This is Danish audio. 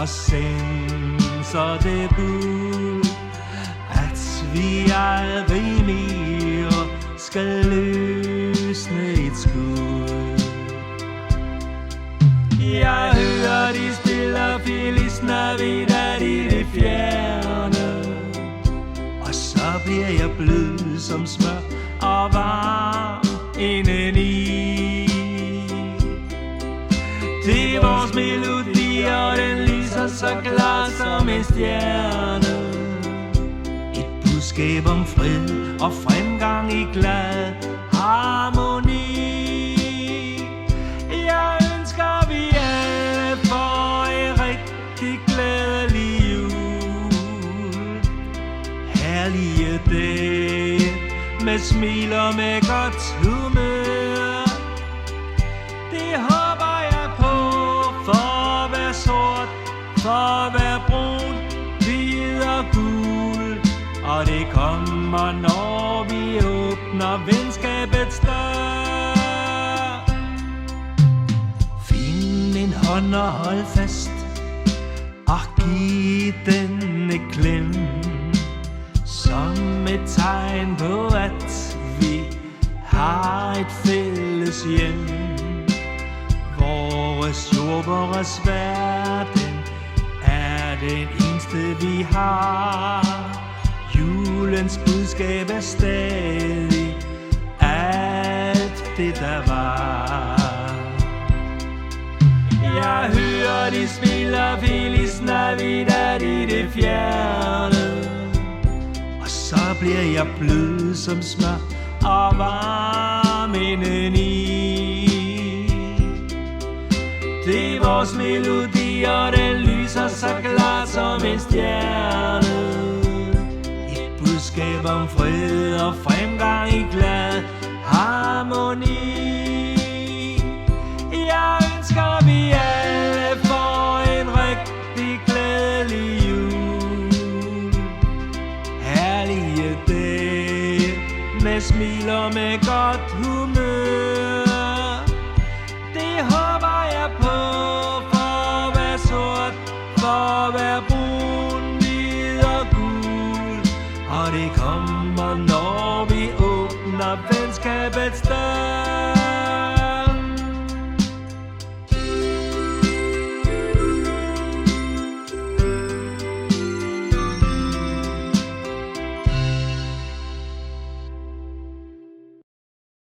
og sender det bud, at vi aldrig mere skal løsne et skud. Jeg hører de spiller Feliz Navidad i det fjerne, og så bliver jeg blød som smør og varm indeni. Det er vores melodi, og den lyser så klar som en stjerne. Et budskab om fred og fremgang i glad harmoni. Jeg ønsker vi alle får en rigtig glædelig jul. Herlige dage med smil og med godt humør. Det håber jeg på, for at være sort, for at være brun, hvid og gul. Og det kommer, når vi åbner venskabets dør. Find en hånd og hold fast, og giv den et klem, som et tegn på, at vi har et fælles hjem. Vores jord, vores verden er den eneste vi har. Julens budskab er stadig alt det der var. Jeg hører de spiller Feliz Navidad i det fjerne, og så bliver jeg blød som smør og varm indeni. Det er vores melodi, og den lyser så klart som en stjerne. Et budskab om fred og fremgang i glad harmoni. Jeg ønsker vi alle får en rigtig glædelig jul. Herlige dage med smil og med godt humør. Det håber jeg på, for at være sort, for at være brun, hvid og gul. Og det kommer, når vi åbner venskabets dør.